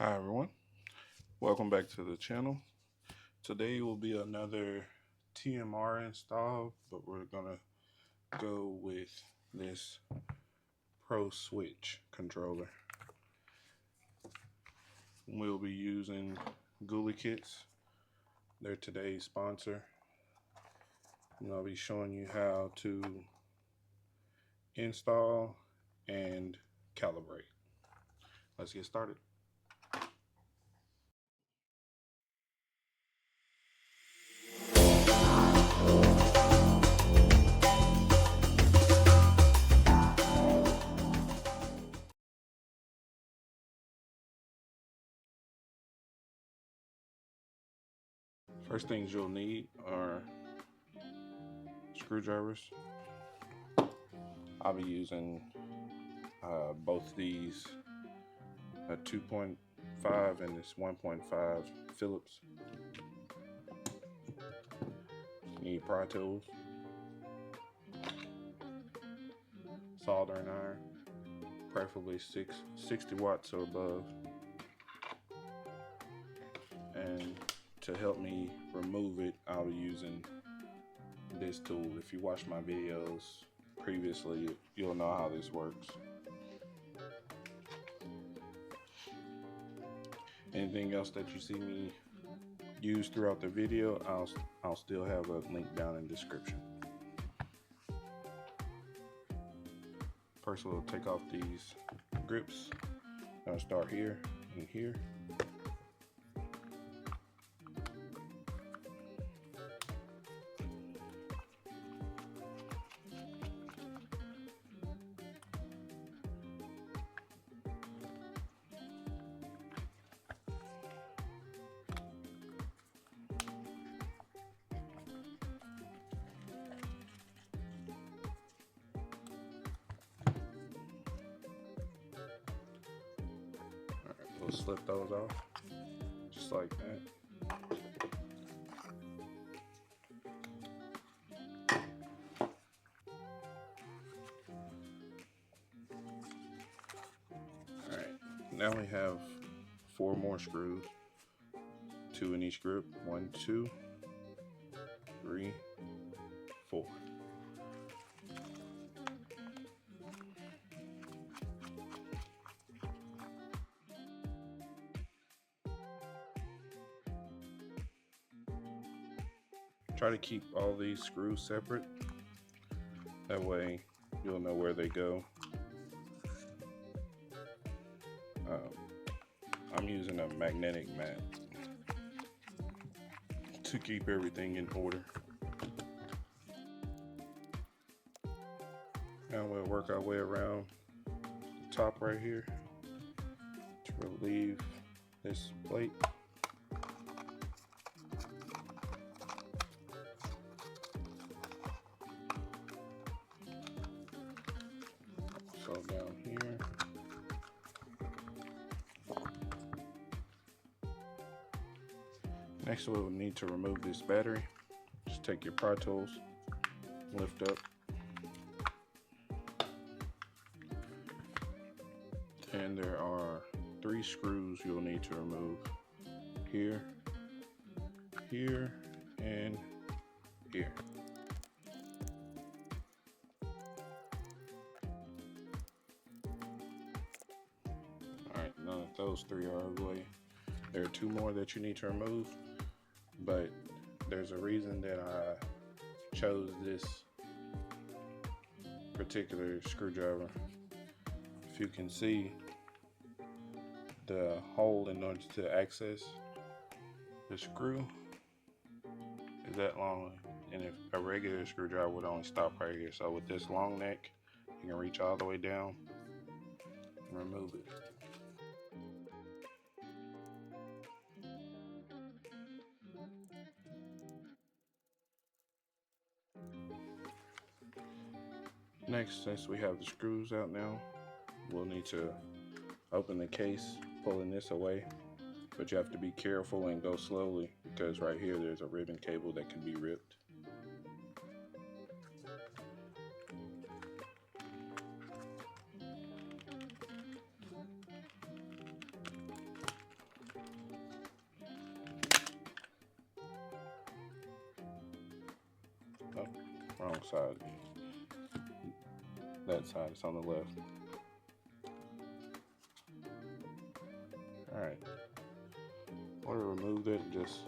Hi everyone, welcome back to the channel. Today will be another TMR install, but we're gonna go with this Pro Switch controller. We'll be using Gulikits. They're today's sponsor. And I'll be showing you how to install and calibrate. Let's get started. First things you'll need are screwdrivers. I'll be using both these, a 2.5 and this 1.5 Phillips. You need pry tools, soldering iron, preferably 60 watts or above. And to help me remove it, I'll be using this tool. If you watch my videos previously, you'll know how this works. Anything else that you see me use throughout the video, I'll still have a link down in the description. First, we'll take off these grips. I'll start here and here. We'll slip those off, just like that. Alright, now we have 4 more screws, 2 in each grip. 1, 2, 3, 4. Try to keep all these screws separate. That way you'll know where they go. I'm using a magnetic mat to keep everything in order. Now we'll work our way around the top right here to relieve this plate. So down here. Next, we'll need to remove this battery. Just take your pry tools, lift up, and there are 3 screws you'll need to remove. Here, here, and here. Alright, none of those 3 are away. There are 2 more that you need to remove, but there's a reason that I chose this particular screwdriver. If you can see, the hole in order to access the screw is that long, and if a regular screwdriver would only stop right here. So with this long neck, you can reach all the way down and remove it. Next, since we have the screws out now, we'll need to open the case, pulling this away, but you have to be careful and go slowly because right here there's a ribbon cable that can be ripped. wrong side. That side is on the left. Alright. In order to remove that, just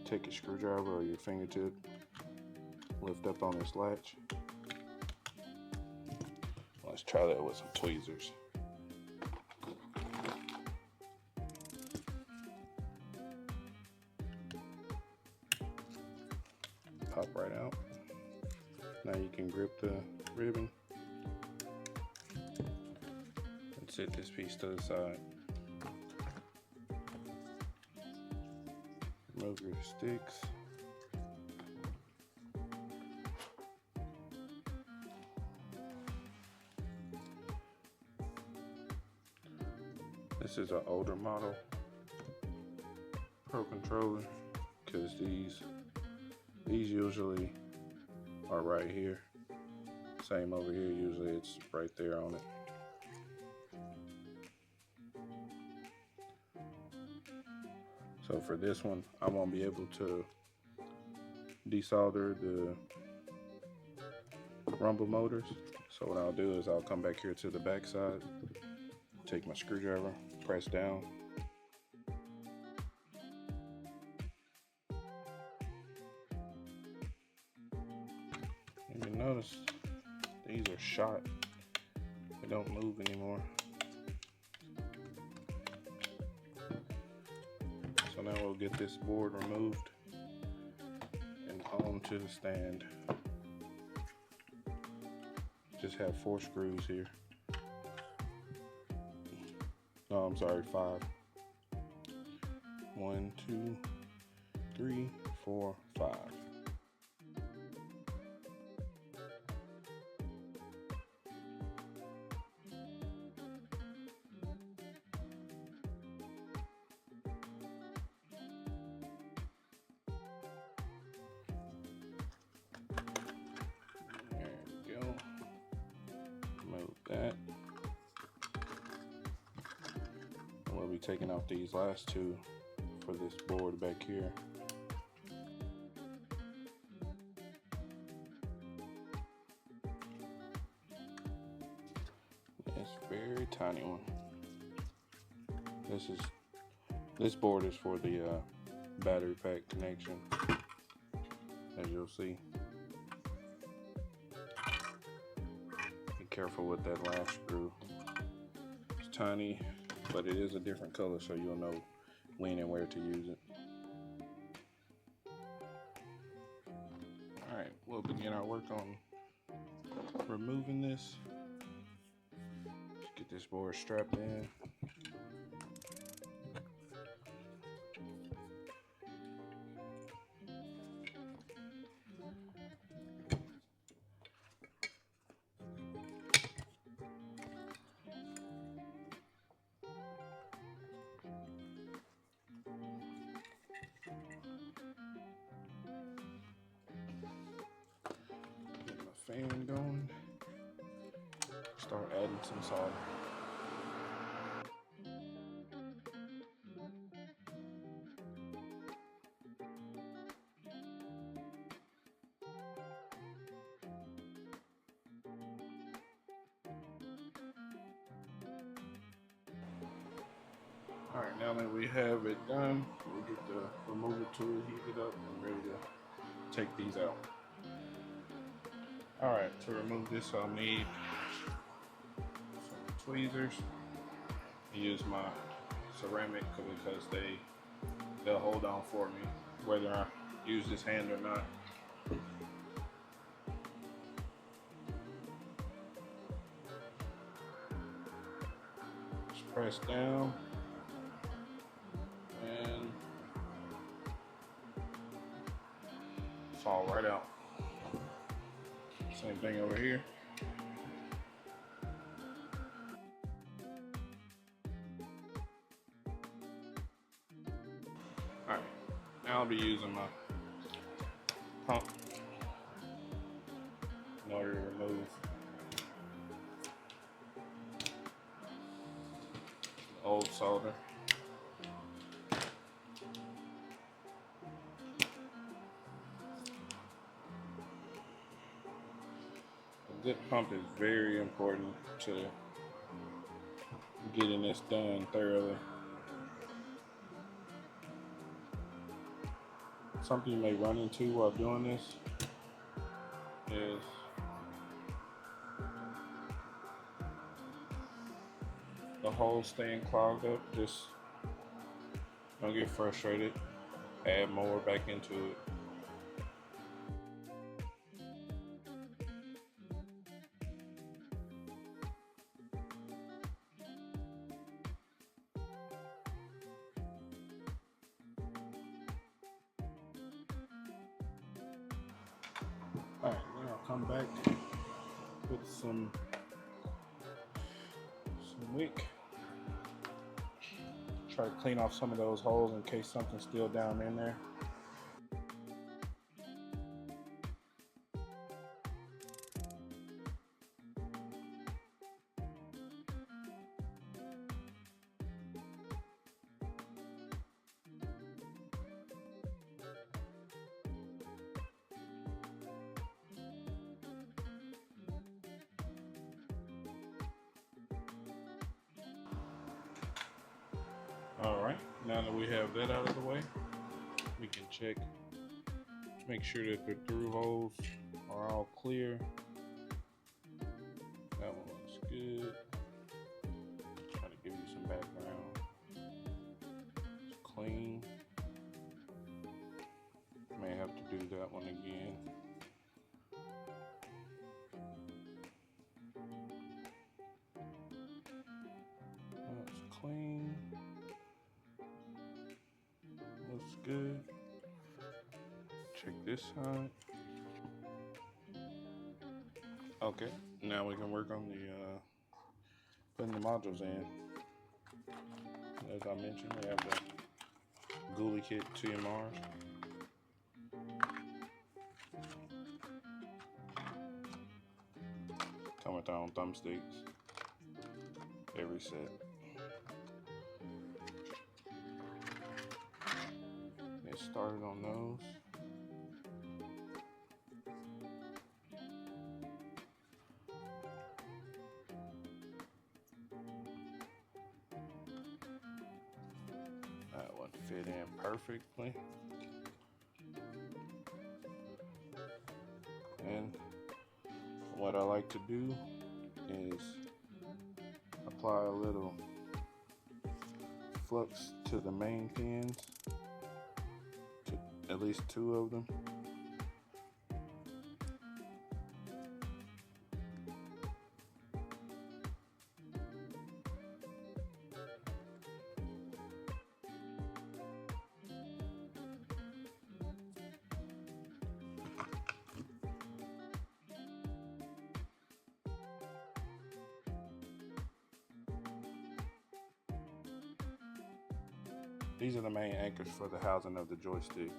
take a screwdriver or your fingertip, lift up on this latch. Let's try that with some tweezers. Pop right out. Now you can grip the ribbon and set this piece to the side. Remove your sticks. This is an older model Pro controller, because these usually are right here. Same over here, usually it's right there on it. So for this one, I won't be able to desolder the rumble motors. So what I'll do is I'll come back here to the back side, take my screwdriver, press down. And you notice these are shot. They don't move anymore. So now we'll get this board removed and onto the stand. Just have 4 screws here. No, I'm sorry, 5. 1, 2, 3, 4, 5. There we go. Remove that. We'll be taking off these last 2 for this board back here. It's a very tiny one. This board is for the battery pack connection, as you'll see. Be careful with that last screw. It's tiny, but it is a different color, so you'll know when and where to use it. Alright, we'll begin our work on removing this. Let's get this board strapped in. Fan going. Start adding some solder. Alright, now that we have it done, we'll get the removal tool heated up and ready to take these out. Alright, to remove this I'll need some tweezers. I use my ceramic because they'll hold on for me whether I use this hand or not. Just press down and fall right out. Same thing over here. Alright, now I'll be using my pump in order to remove the old solder. Good pump is very important to getting this done thoroughly. Something you may run into while doing this is the hole staying clogged up. Just don't get frustrated. Add more back into it. Alright, now I'll come back with some wick. Try to clean off some of those holes in case something's still down in there. Alright, now that we have that out of the way, we can check to make sure that the through holes are all clear. That one looks good. Try to give you some background. It's clean. May have to do that one again. That's clean. Looks good. Check this side. Okay, now we can work on the putting the modules in. As I mentioned, we have the Gulikit TMRs. Come with their own thumbsticks. Every set. Get started on those. That would fit in perfectly. And what I like to do is apply a little flux to the main pins, to at least 2 of them. These are the main anchors for the housing of the joystick.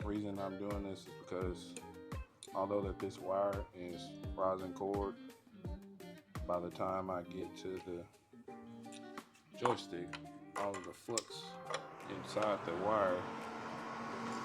Reason I'm doing this is because although that this wire is rosin cord, by the time I get to the joystick, all of the flux inside the wire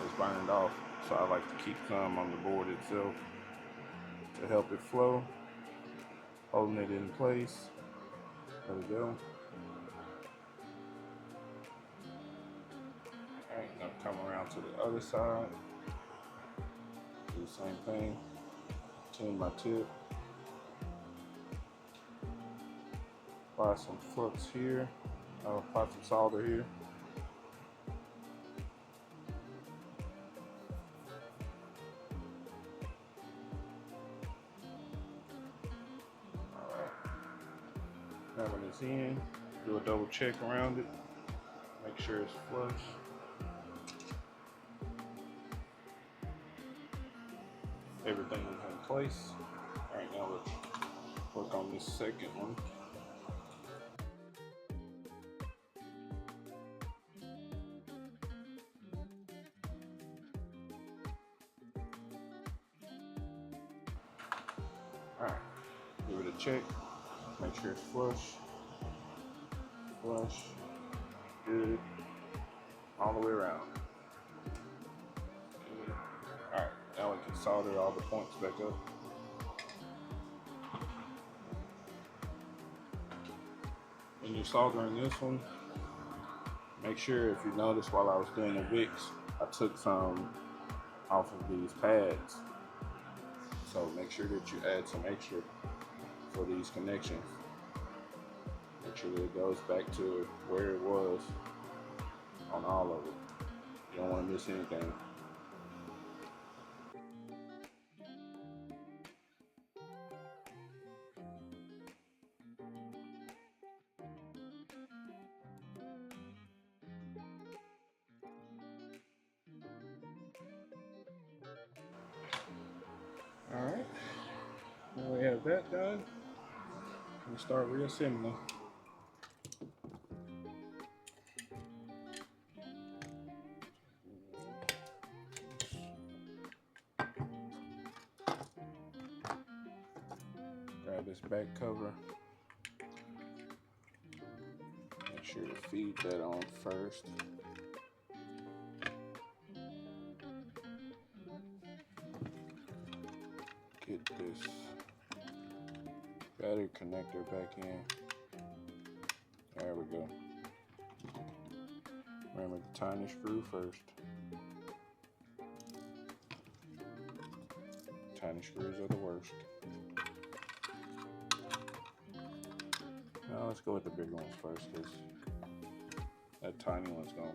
is burned off. So I like to keep some on the board itself to help it flow, holding it in place. There we go. Alright, now come around to the other side. Do the same thing. Tune my tip. Apply some flux here. I'll apply some solder here. Alright. Now when it's in, do a double check around it. Make sure it's flush. Everything is in place. Alright, now let's work on this second one. Alright, give it a check. Make sure it's flush. Flush. Good. All the way around. Alright, now we can solder all the points back up. When you're soldering this one, make sure, if you notice while I was doing the wicks, I took some off of these pads. So make sure that you add some extra for these connections. Make sure that it goes back to where it was on all of it. You don't want to miss anything. Alright, now we have that done. We start reassembling. Grab this back cover. Make sure to feed that on first. Get this battery connector back in. There we go. Remember the tiny screw first. Tiny screws are the worst. Now let's go with the bigger ones first, because that tiny one's gonna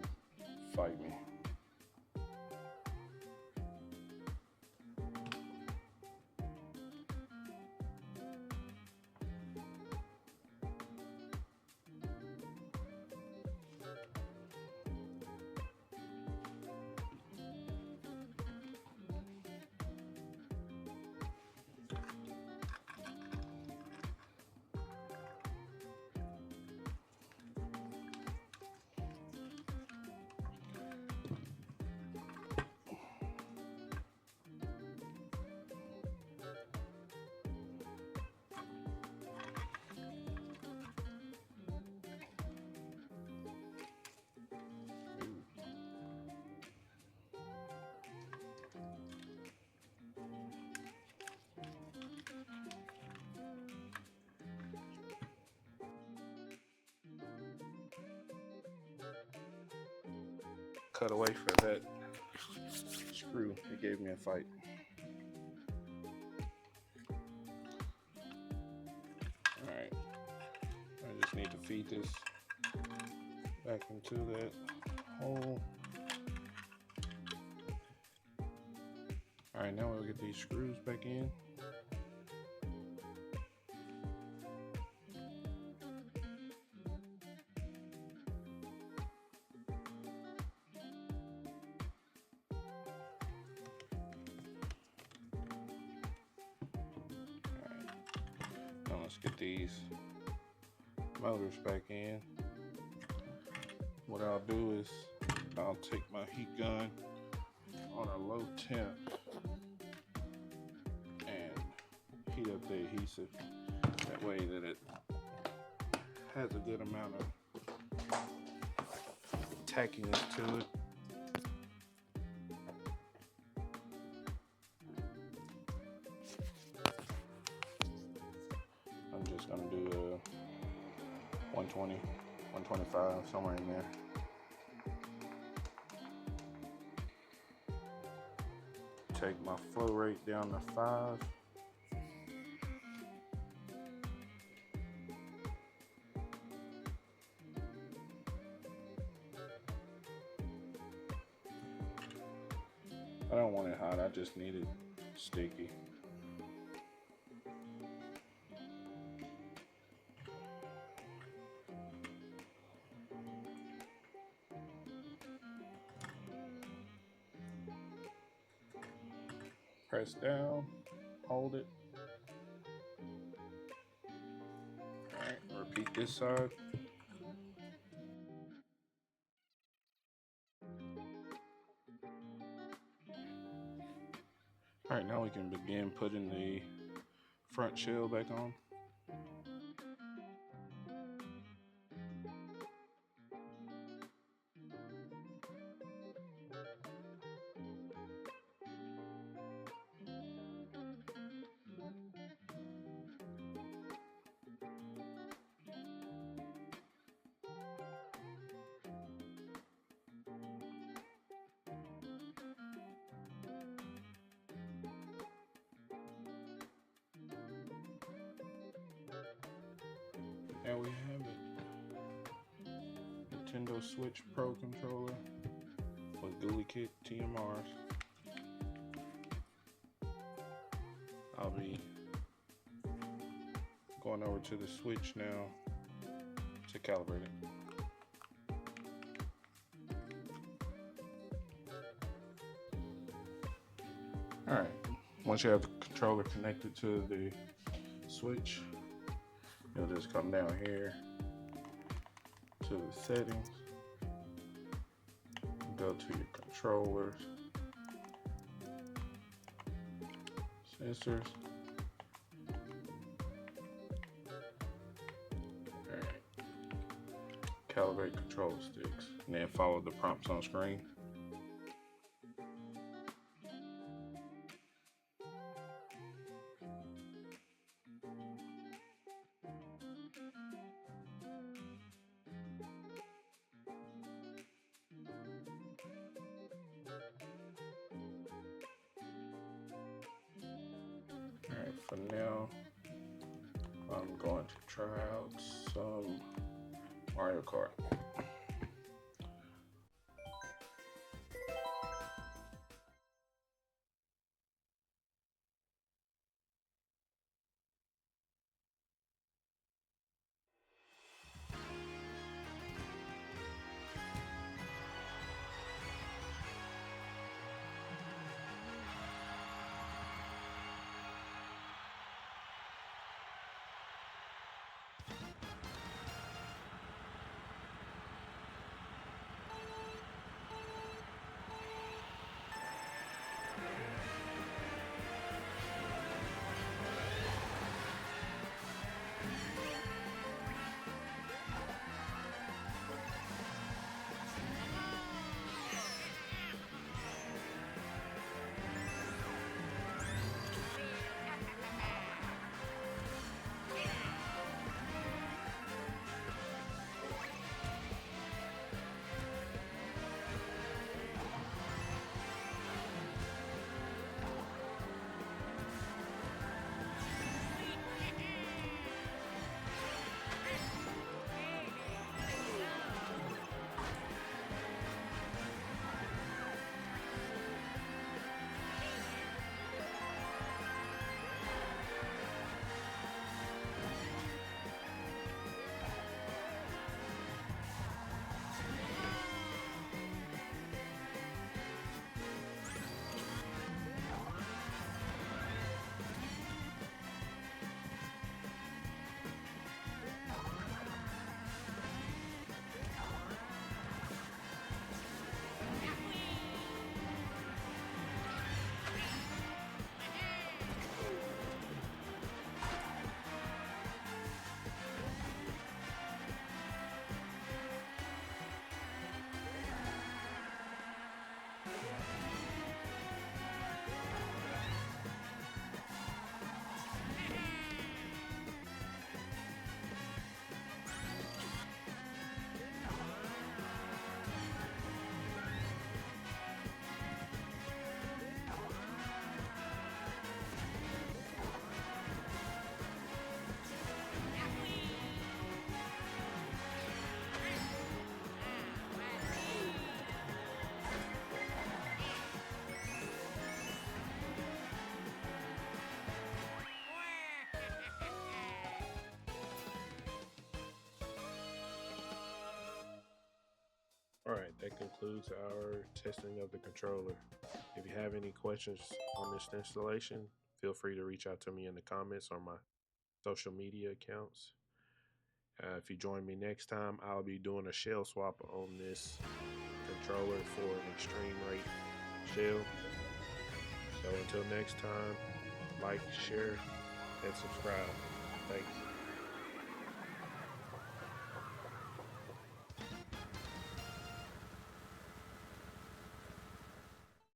fight me. Cut away for that screw. It gave me a fight. Alright, I just need to feed this back into that hole. Alright, now we'll get these screws back in. Let's get these motors back in. What I'll do is I'll take my heat gun on a low temp and heat up the adhesive. That way that it has a good amount of tackiness to it. I'm just gonna do a 120, 125, somewhere in there. Take my flow rate down to 5. I don't want it hot, I just need it sticky. Press down, hold it. Alright, repeat this side. Alright, now we can begin putting the front shell back on. There we have it. Nintendo Switch Pro controller with Gulikit TMRs. I'll be going over to the Switch now to calibrate it. Alright, once you have the controller connected to the Switch, you'll just come down here to the settings, go to your controllers, sensors. Alright, calibrate control sticks, and then follow the prompts on screen. Alright, for now, I'm going to try out some Mario Kart. Alright, that concludes our testing of the controller. If you have any questions on this installation, feel free to reach out to me in the comments or my social media accounts. If you join me next time, I'll be doing a shell swap on this controller for an extreme rate shell. So until next time, like, share, and subscribe. Thanks.